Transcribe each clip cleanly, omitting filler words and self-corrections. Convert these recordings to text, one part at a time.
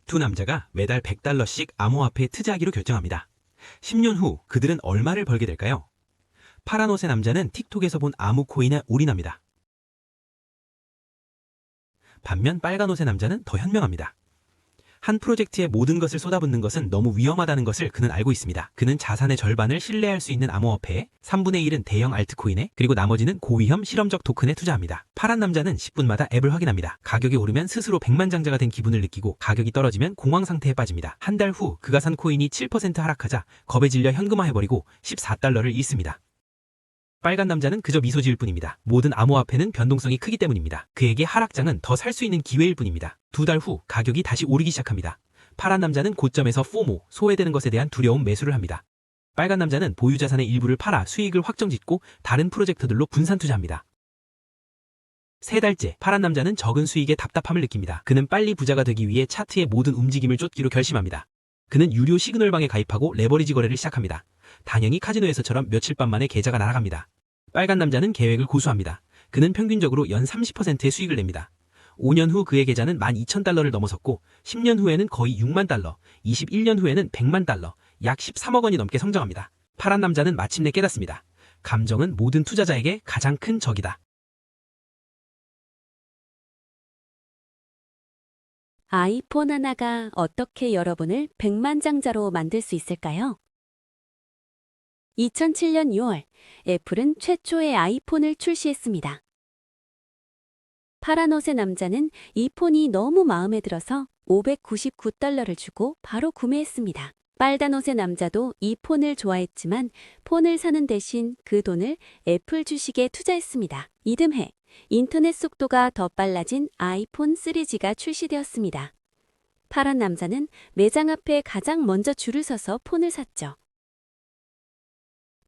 두 남자가 매달 $100씩 암호화폐에 투자하기로 결정합니다. 10년 후 그들은 얼마를 벌게 될까요? 파란 옷의 남자는 틱톡에서 본 암호 코인에 올인합니다. 반면 빨간 옷의 남자는 더 현명합니다. 한 프로젝트에 모든 것을 쏟아붓는 것은 너무 위험하다는 것을 그는 알고 있습니다. 그는 자산의 절반을 신뢰할 수 있는 암호화폐에, 3분의 1은 대형 알트코인에, 그리고 나머지는 고위험 실험적 토큰에 투자합니다. 파란 남자는 10분마다 앱을 확인합니다. 가격이 오르면 스스로 백만장자가 된 기분을 느끼고, 가격이 떨어지면 공황 상태에 빠집니다. 한 달 후 그가 산 코인이 7% 하락하자 겁에 질려 현금화해버리고 $14를 잃습니다. 빨간 남자는 그저 미소 지을 뿐입니다. 모든 암호화폐는 변동성이 크기 때문입니다. 그에게 하락장은 더 살 수 있는 기회일 뿐입니다. 두 달 후 가격이 다시 오르기 시작합니다. 파란 남자는 고점에서 포모, 소외되는 것에 대한 두려움 매수를 합니다. 빨간 남자는 보유 자산의 일부를 팔아 수익을 확정짓고 다른 프로젝트들로 분산 투자합니다. 세 달째, 파란 남자는 적은 수익에 답답함을 느낍니다. 그는 빨리 부자가 되기 위해 차트의 모든 움직임을 쫓기로 결심합니다. 그는 유료 시그널방에 가입하고 레버리지 거래를 시작합니다. 당연히 카지노에서처럼 며칠 밤 만에 계좌가 날아갑니다. 빨간 남자는 계획을 고수합니다. 그는 평균적으로 연 30%의 수익을 냅니다. 5년 후 그의 계좌는 $12,000를 넘어섰고 10년 후에는 거의 $60,000, 21년 후에는 $1,000,000, 약 13억 원이 넘게 성장합니다. 파란 남자는 마침내 깨닫습니다. 감정은 모든 투자자에게 가장 큰 적이다. 아이폰 하나가 어떻게 여러분을 백만장자로 만들 수 있을까요? 2007년 6월, 애플은 최초의 아이폰을 출시했습니다. 파란 옷의 남자는 이 폰이 너무 마음에 들어서 $599를 주고 바로 구매했습니다. 빨간 옷의 남자도 이 폰을 좋아했지만 폰을 사는 대신 그 돈을 애플 주식에 투자했습니다. 이듬해 인터넷 속도가 더 빨라진 아이폰 3G가 출시되었습니다. 파란 남자는 매장 앞에 가장 먼저 줄을 서서 폰을 샀죠.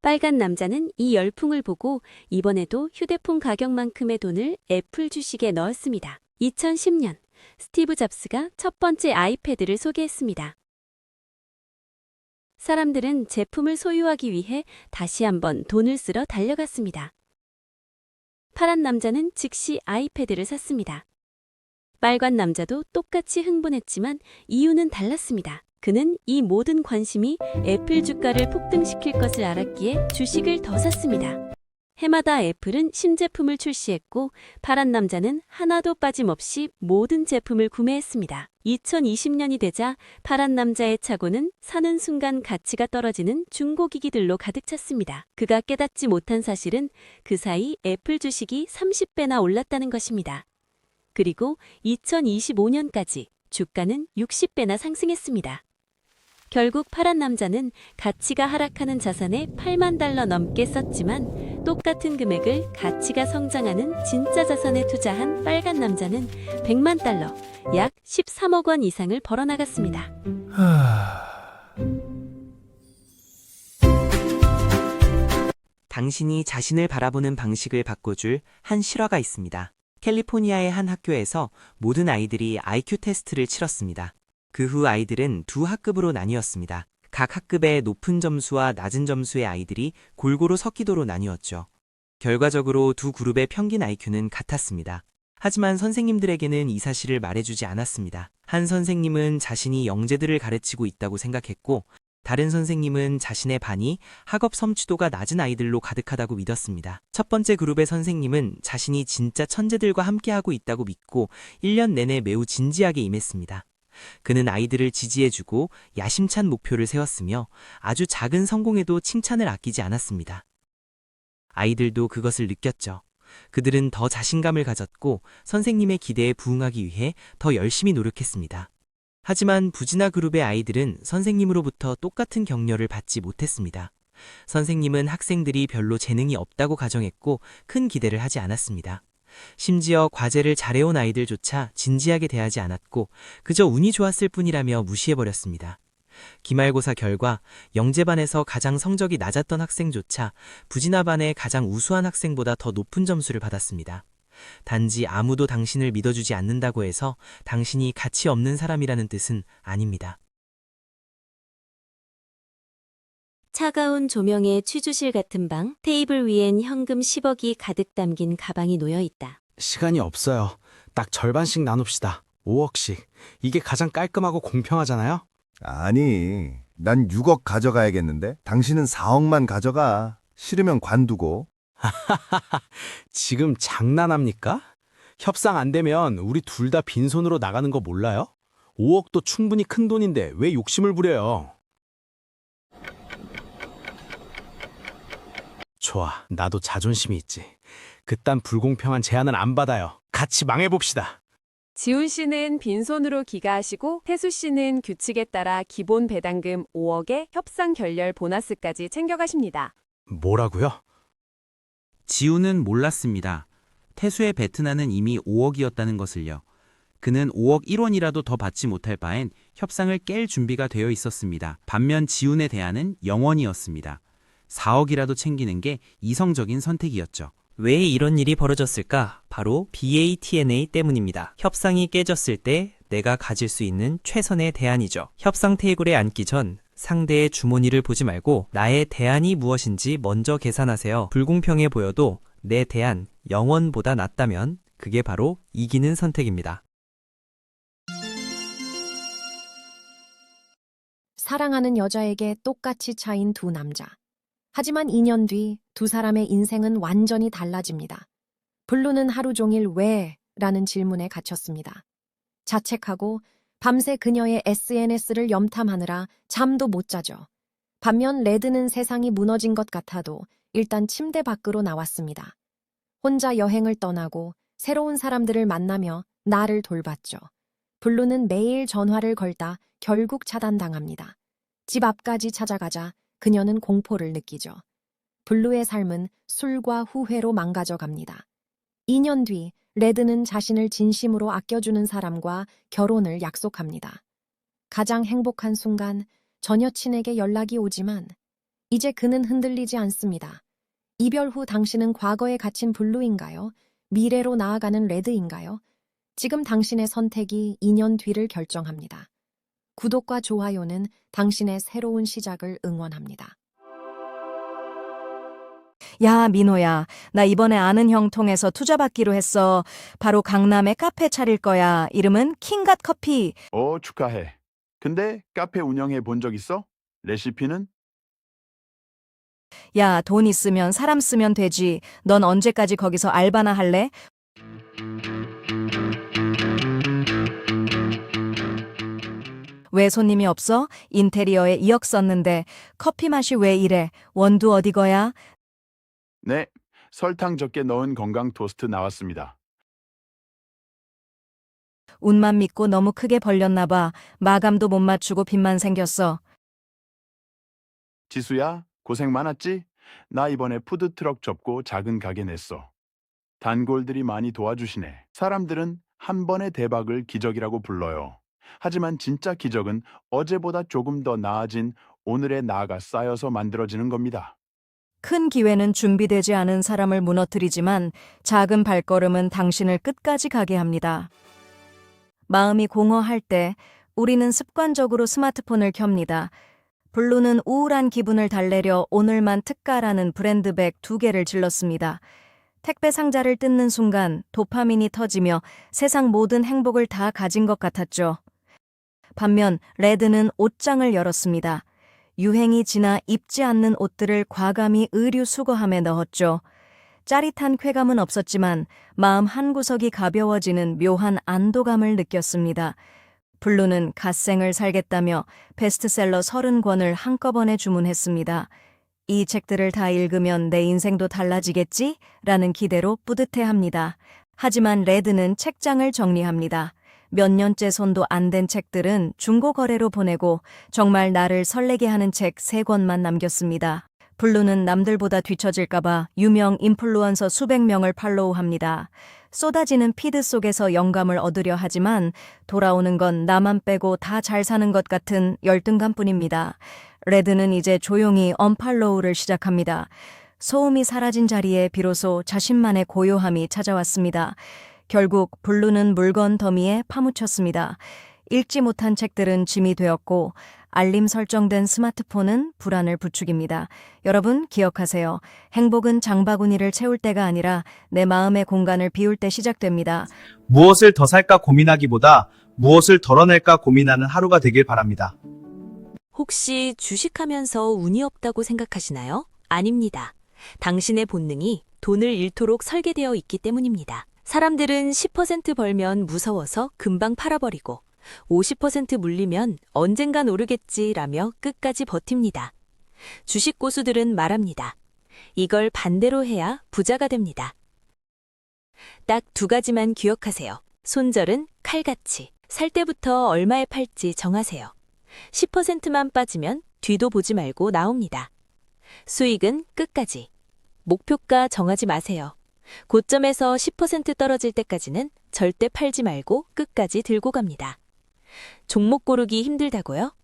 빨간 남자는 이 열풍을 보고 이번에도 휴대폰 가격만큼의 돈을 애플 주식에 넣었습니다. 2010년, 스티브 잡스가 첫 번째 아이패드를 소개했습니다. 사람들은 제품을 소유하기 위해 다시 한번 돈을 쓰러 달려갔습니다. 파란 남자는 즉시 아이패드를 샀습니다. 빨간 남자도 똑같이 흥분했지만 이유는 달랐습니다. 그는 이 모든 관심이 애플 주가를 폭등시킬 것을 알았기에 주식을 더 샀습니다. 해마다 애플은 신제품을 출시했고 파란 남자는 하나도 빠짐없이 모든 제품을 구매했습니다. 2020년이 되자 파란 남자의 차고는 사는 순간 가치가 떨어지는 중고기기들로 가득 찼습니다. 그가 깨닫지 못한 사실은 그 사이 애플 주식이 30배나 올랐다는 것입니다. 그리고 2025년까지 주가는 60배나 상승했습니다. 결국 파란 남자는 가치가 하락하는 자산에 $80,000 넘게 썼지만 똑같은 금액을 가치가 성장하는 진짜 자산에 투자한 빨간 남자는 $1,000,000, 약 13억 원 이상을 벌어나갔습니다. 당신이 자신을 바라보는 방식을 바꿔줄 한 실화가 있습니다. 캘리포니아의 한 학교에서 모든 아이들이 IQ 테스트를 치렀습니다. 그 후 아이들은 두 학급으로 나뉘었습니다. 각 학급의 높은 점수와 낮은 점수의 아이들이 골고루 섞이도록 나뉘었죠. 결과적으로 두 그룹의 평균 IQ는 같았습니다. 하지만 선생님들에게는 이 사실을 말해주지 않았습니다. 한 선생님은 자신이 영재들을 가르치고 있다고 생각했고, 다른 선생님은 자신의 반이 학업 성취도가 낮은 아이들로 가득하다고 믿었습니다. 첫 번째 그룹의 선생님은 자신이 진짜 천재들과 함께하고 있다고 믿고 1년 내내 매우 진지하게 임했습니다. 그는 아이들을 지지해주고 야심찬 목표를 세웠으며 아주 작은 성공에도 칭찬을 아끼지 않았습니다. 아이들도 그것을 느꼈죠. 그들은 더 자신감을 가졌고 선생님의 기대에 부응하기 위해 더 열심히 노력했습니다. 하지만 부진아 그룹의 아이들은 선생님으로부터 똑같은 격려를 받지 못했습니다. 선생님은 학생들이 별로 재능이 없다고 가정했고 큰 기대를 하지 않았습니다. 심지어 과제를 잘해온 아이들조차 진지하게 대하지 않았고 그저 운이 좋았을 뿐이라며 무시해버렸습니다. 기말고사 결과 영재반에서 가장 성적이 낮았던 학생조차 부진아반의 가장 우수한 학생보다 더 높은 점수를 받았습니다. 단지 아무도 당신을 믿어주지 않는다고 해서 당신이 가치 없는 사람이라는 뜻은 아닙니다. 차가운 조명의 취조실 같은 방, 테이블 위엔 현금 10억이 가득 담긴 가방이 놓여 있다. 시간이 없어요. 딱 절반씩 나눕시다. 5억씩. 이게 가장 깔끔하고 공평하잖아요? 아니, 난 6억 가져가야겠는데? 당신은 4억만 가져가. 싫으면 관두고. 지금 장난합니까? 협상 안 되면 우리 둘 다 빈손으로 나가는 거 몰라요? 5억도 충분히 큰 돈인데 왜 욕심을 부려요? 좋아, 나도 자존심이 있지. 그딴 불공평한 제안은 안 받아요. 같이 망해봅시다. 지훈 씨는 빈손으로 귀가하시고 태수 씨는 규칙에 따라 기본 배당금 5억에 협상 결렬 보너스까지 챙겨가십니다. 뭐라고요? 지우는 몰랐습니다. 태수의 베트나는 이미 5억이었다는 것을요. 그는 5억 1원이라도 더 받지 못할 바엔 협상을 깰 준비가 되어 있었습니다. 반면 지훈의 대안은 0원이었습니다. 4억이라도 챙기는 게 이성적인 선택이었죠. 왜 이런 일이 벌어졌을까? 바로 BATNA 때문입니다. 협상이 깨졌을 때 내가 가질 수 있는 최선의 대안이죠. 협상 테이블에 앉기 전 상대의 주머니를 보지 말고 나의 대안이 무엇인지 먼저 계산하세요. 불공평해 보여도 내 대안 0원보다 낫다면 그게 바로 이기는 선택입니다. 사랑하는 여자에게 똑같이 차인 두 남자. 하지만 2년 뒤 두 사람의 인생은 완전히 달라집니다. 블루는 하루 종일 왜? 라는 질문에 갇혔습니다. 자책하고 밤새 그녀의 SNS를 염탐하느라 잠도 못 자죠. 반면 레드는 세상이 무너진 것 같아도 일단 침대 밖으로 나왔습니다. 혼자 여행을 떠나고 새로운 사람들을 만나며 나를 돌봤죠. 블루는 매일 전화를 걸다 결국 차단당합니다. 집 앞까지 찾아가자 그녀는 공포를 느끼죠. 블루의 삶은 술과 후회로 망가져 갑니다. 2년 뒤 레드는 자신을 진심으로 아껴주는 사람과 결혼을 약속합니다. 가장 행복한 순간 전 여친에게 연락이 오지만 이제 그는 흔들리지 않습니다. 이별 후 당신은 과거에 갇힌 블루인가요? 미래로 나아가는 레드인가요? 지금 당신의 선택이 2년 뒤를 결정합니다. 구독과 좋아요는 당신의 새로운 시작을 응원합니다. 야, 민호야. 나 이번에 아는 형 통해서 투자받기로 했어. 바로 강남에 카페 차릴 거야. 이름은 킹갓 커피. 축하해. 근데 카페 운영해 본 적 있어? 레시피는? 야, 돈 있으면 사람 쓰면 되지. 넌 언제까지 거기서 알바나 할래? 왜 손님이 없어? 인테리어에 2억 썼는데 커피 맛이 왜 이래? 원두 어디 거야? 네, 설탕 적게 넣은 건강 토스트 나왔습니다. 운만 믿고 너무 크게 벌렸나 봐. 마감도 못 맞추고 빚만 생겼어. 지수야, 고생 많았지? 나 이번에 푸드트럭 접고 작은 가게 냈어. 단골들이 많이 도와주시네. 사람들은 한 번의 대박을 기적이라고 불러요. 하지만 진짜 기적은 어제보다 조금 더 나아진 오늘의 나가 쌓여서 만들어지는 겁니다. 큰 기회는 준비되지 않은 사람을 무너뜨리지만 작은 발걸음은 당신을 끝까지 가게 합니다. 마음이 공허할 때 우리는 습관적으로 스마트폰을 켭니다. 블루는 우울한 기분을 달래려 오늘만 특가라는 브랜드백 2개를 질렀습니다. 택배 상자를 뜯는 순간 도파민이 터지며 세상 모든 행복을 다 가진 것 같았죠. 반면 레드는 옷장을 열었습니다. 유행이 지나 입지 않는 옷들을 과감히 의류 수거함에 넣었죠. 짜릿한 쾌감은 없었지만 마음 한구석이 가벼워지는 묘한 안도감을 느꼈습니다. 블루는 갓생을 살겠다며 베스트셀러 30권을 한꺼번에 주문했습니다. 이 책들을 다 읽으면 내 인생도 달라지겠지? 라는 기대로 뿌듯해합니다. 하지만 레드는 책장을 정리합니다. 몇 년째 손도 안 댄 책들은 중고거래로 보내고 정말 나를 설레게 하는 책 3권만 남겼습니다. 블루는 남들보다 뒤처질까봐 유명 인플루언서 수백 명을 팔로우합니다. 쏟아지는 피드 속에서 영감을 얻으려 하지만 돌아오는 건 나만 빼고 다 잘 사는 것 같은 열등감뿐입니다. 레드는 이제 조용히 언팔로우를 시작합니다. 소음이 사라진 자리에 비로소 자신만의 고요함이 찾아왔습니다. 결국 블루는 물건 더미에 파묻혔습니다. 읽지 못한 책들은 짐이 되었고 알림 설정된 스마트폰은 불안을 부추깁니다. 여러분 기억하세요. 행복은 장바구니를 채울 때가 아니라 내 마음의 공간을 비울 때 시작됩니다. 무엇을 더 살까 고민하기보다 무엇을 덜어낼까 고민하는 하루가 되길 바랍니다. 혹시 주식하면서 운이 없다고 생각하시나요? 아닙니다. 당신의 본능이 돈을 잃도록 설계되어 있기 때문입니다. 사람들은 10% 벌면 무서워서 금방 팔아버리고 50% 물리면 언젠간 오르겠지라며 끝까지 버팁니다. 주식 고수들은 말합니다. 이걸 반대로 해야 부자가 됩니다. 딱 두 가지만 기억하세요. 손절은 칼같이. 살 때부터 얼마에 팔지 정하세요. 10%만 빠지면 뒤도 보지 말고 나옵니다. 수익은 끝까지. 목표가 정하지 마세요. 고점에서 10% 떨어질 때까지는 절대 팔지 말고 끝까지 들고 갑니다. 종목 고르기 힘들다고요?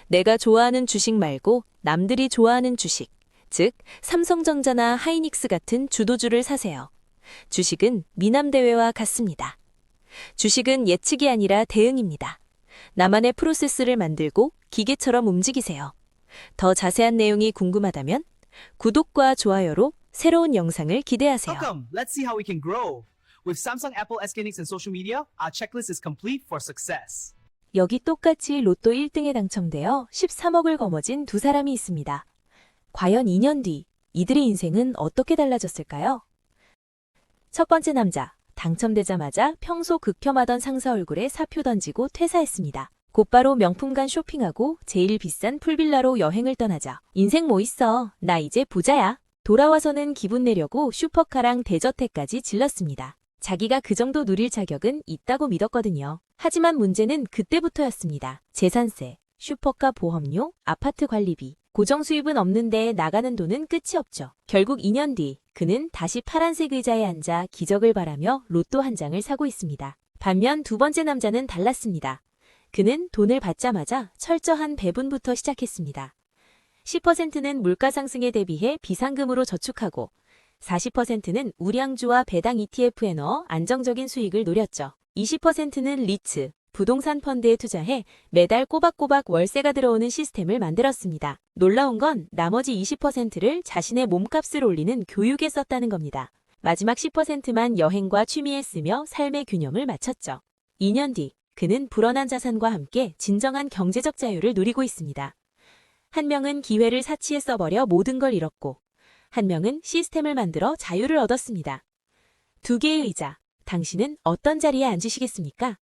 내가 좋아하는 주식 말고 남들이 좋아하는 주식, 즉 삼성전자나 하이닉스 같은 주도주를 사세요. 주식은 미남대회와 같습니다. 주식은 예측이 아니라 대응입니다. 나만의 프로세스를 만들고 기계처럼 움직이세요. 더 자세한 내용이 궁금하다면 구독과 좋아요로 새로운 영상을 기대하세요. Welcome. Let's see how we can grow. With Samsung, Apple, SK-hynix, and social media, our checklist is complete for success. 여기 똑같이 로또 1등에 당첨되어 13억을 거머쥔 두 사람이 있습니다. 과연 2년 뒤 이들의 인생은 어떻게 달라졌을까요? 첫 번째 남자, 당첨되자마자 평소 극혐하던 상사 얼굴에 사표 던지고 퇴사했습니다. 곧바로 명품관 쇼핑하고 제일 비싼 풀빌라로 여행을 떠나자. 인생 뭐 있어, 나 이제 부자야. 돌아와서는 기분 내려고 슈퍼카랑 대저택까지 질렀습니다. 자기가 그 정도 누릴 자격은 있다고 믿었거든요. 하지만 문제는 그때부터였습니다. 재산세, 슈퍼카 보험료, 아파트 관리비, 고정 수입은 없는데 나가는 돈은 끝이 없죠. 결국 2년 뒤 그는 다시 파란색 의자에 앉아 기적을 바라며 로또 한 장을 사고 있습니다. 반면 두 번째 남자는 달랐습니다. 그는 돈을 받자마자 철저한 배분부터 시작했습니다. 10%는 물가 상승에 대비해 비상금으로 저축하고 40%는 우량주와 배당 ETF에 넣어 안정적인 수익을 노렸죠. 20%는 리츠, 부동산 펀드에 투자해 매달 꼬박꼬박 월세가 들어오는 시스템을 만들었습니다. 놀라운 건 나머지 20%를 자신의 몸값을 올리는 교육에 썼다는 겁니다. 마지막 10%만 여행과 취미에 쓰며 삶의 균형을 맞췄죠. 2년 뒤 그는 불어난 자산과 함께 진정한 경제적 자유를 누리고 있습니다. 한 명은 기회를 사치에 써버려 모든 걸 잃었고 한 명은 시스템을 만들어 자유를 얻었습니다. 두 개의 의자, 당신은 어떤 자리에 앉으시겠습니까?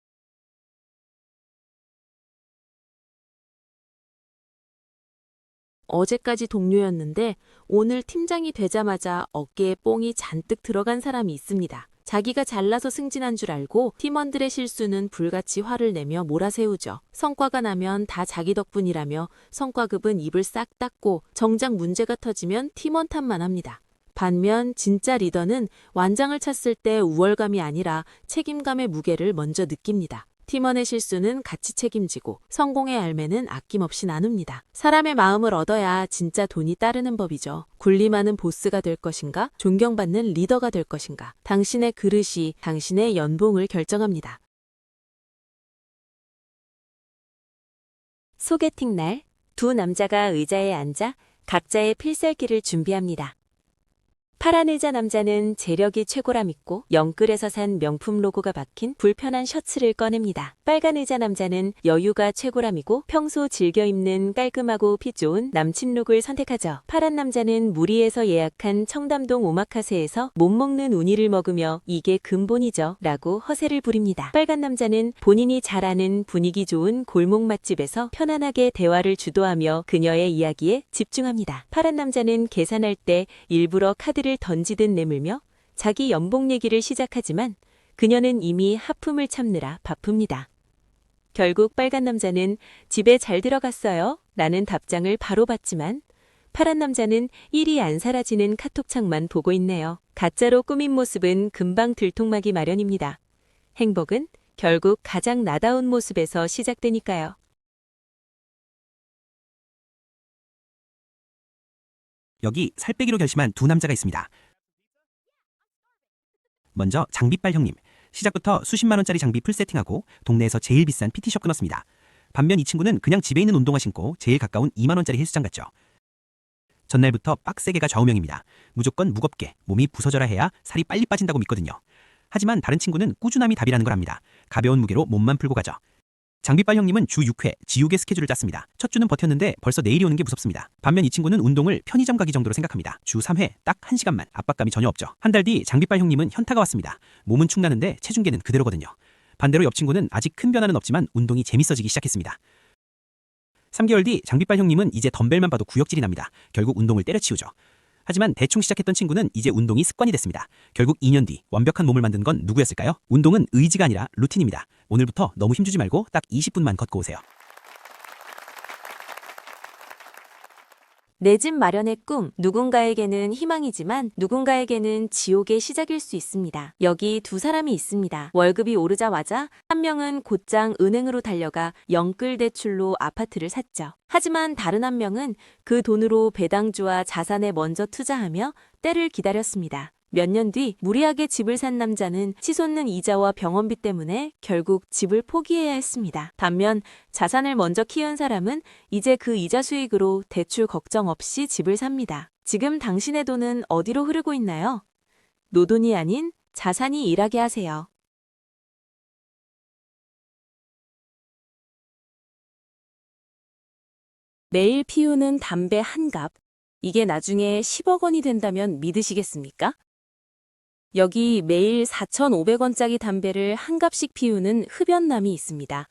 어제까지 동료였는데 오늘 팀장이 되자마자 어깨에 뽕이 잔뜩 들어간 사람이 있습니다. 자기가 잘나서 승진한 줄 알고 팀원들의 실수는 불같이 화를 내며 몰아세우죠. 성과가 나면 다 자기 덕분이라며 성과급은 입을 싹 닫고 정작 문제가 터지면 팀원 탓만 합니다. 반면 진짜 리더는 완장을 찼을 때 우월감이 아니라 책임감의 무게를 먼저 느낍니다. 팀원의 실수는 같이 책임지고 성공의 열매는 아낌없이 나눕니다. 사람의 마음을 얻어야 진짜 돈이 따르는 법이죠. 군림하는 보스가 될 것인가? 존경받는 리더가 될 것인가? 당신의 그릇이 당신의 연봉을 결정합니다. 소개팅 날, 두 남자가 의자에 앉아 각자의 필살기를 준비합니다. 파란 의자 남자는 재력이 최고라 믿고 영끌에서 산 명품 로고가 박힌 불편한 셔츠를 꺼냅니다. 빨간 의자 남자는 여유가 최고라미고 평소 즐겨 입는 깔끔하고 핏 좋은 남친 룩을 선택하죠. 파란 남자는 무리에서 예약한 청담동 오마카세에서 못 먹는 우니를 먹으며 이게 근본이죠 라고 허세를 부립니다. 빨간 남자는 본인이 잘 아는 분위기 좋은 골목 맛집에서 편안하게 대화를 주도하며 그녀의 이야기에 집중합니다. 파란 남자는 계산할 때 일부러 카드를 던지듯 내밀며 자기 연봉 얘기를 시작하지만 그녀는 이미 하품을 참느라 바쁩니다. 결국 빨간 남자는 집에 잘 들어갔어요 라는 답장을 바로 받지만 파란 남자는 일이 안 사라지는 카톡창만 보고 있네요. 가짜로 꾸민 모습은 금방 들통나기 마련입니다. 행복은 결국 가장 나다운 모습에서 시작되니까요. 여기 살 빼기로 결심한 두 남자가 있습니다. 먼저 장비빨 형님. 시작부터 수십만 원짜리 장비 풀 세팅하고 동네에서 제일 비싼 PT숍 끊었습니다. 반면 이 친구는 그냥 집에 있는 운동화 신고 제일 가까운 2만 원짜리 헬스장 갔죠. 전날부터 빡세게가 좌우명입니다. 무조건 무겁게 몸이 부서져라 해야 살이 빨리 빠진다고 믿거든요. 하지만 다른 친구는 꾸준함이 답이라는 걸 압니다. 가벼운 무게로 몸만 풀고 가죠. 장비빨 형님은 주 6회 지옥의 스케줄을 짰습니다. 첫 주는 버텼는데 벌써 내일이 오는 게 무섭습니다. 반면 이 친구는 운동을 편의점 가기 정도로 생각합니다. 주 3회 딱 1시간만 압박감이 전혀 없죠. 한 달 뒤 장비빨 형님은 현타가 왔습니다. 몸은 축나는데 체중계는 그대로거든요. 반대로 옆 친구는 아직 큰 변화는 없지만 운동이 재밌어지기 시작했습니다. 3개월 뒤 장비빨 형님은 이제 덤벨만 봐도 구역질이 납니다. 결국 운동을 때려치우죠. 하지만 대충 시작했던 친구는 이제 운동이 습관이 됐습니다. 결국 2년 뒤 완벽한 몸을 만든 건 누구였을까요? 운동은 의지가 아니라 루틴입니다. 오늘부터 너무 힘주지 말고 딱 20분만 걷고 오세요. 내 집 마련의 꿈, 누군가에게는 희망이지만 누군가에게는 지옥의 시작일 수 있습니다. 여기 두 사람이 있습니다. 월급이 오르자마자 한 명은 곧장 은행으로 달려가 영끌 대출로 아파트를 샀죠. 하지만 다른 한 명은 그 돈으로 배당주와 자산에 먼저 투자하며 때를 기다렸습니다. 몇 년 뒤 무리하게 집을 산 남자는 치솟는 이자와 병원비 때문에 결국 집을 포기해야 했습니다. 반면 자산을 먼저 키운 사람은 이제 그 이자 수익으로 대출 걱정 없이 집을 삽니다. 지금 당신의 돈은 어디로 흐르고 있나요? 노돈이 아닌 자산이 일하게 하세요. 매일 피우는 담배 한 갑. 이게 나중에 10억 원이 된다면 믿으시겠습니까? 여기 매일 4,500원짜리 담배를 한 갑씩 피우는 흡연남이 있습니다.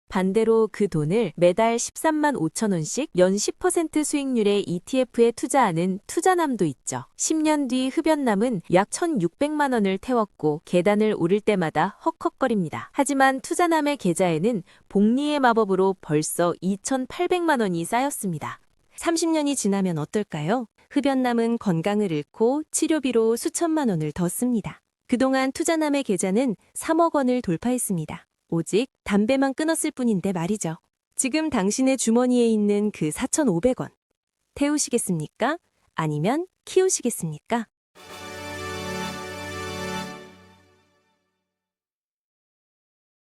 반대로 그 돈을 매달 13만 5천 원씩 연 10% 수익률의 ETF에 투자하는 투자남도 있죠. 10년 뒤 흡연남은 약 1,600만 원을 태웠고 계단을 오를 때마다 헉헉거립니다. 하지만 투자남의 계좌에는 복리의 마법으로 벌써 2,800만 원이 쌓였습니다. 30년이 지나면 어떨까요? 흡연남은 건강을 잃고 치료비로 수천만 원을 더 씁니다. 그동안 투자남의 계좌는 3억 원을 돌파했습니다. 오직 담배만 끊었을 뿐인데 말이죠. 지금 당신의 주머니에 있는 그 4,500원. 태우시겠습니까? 아니면 키우시겠습니까?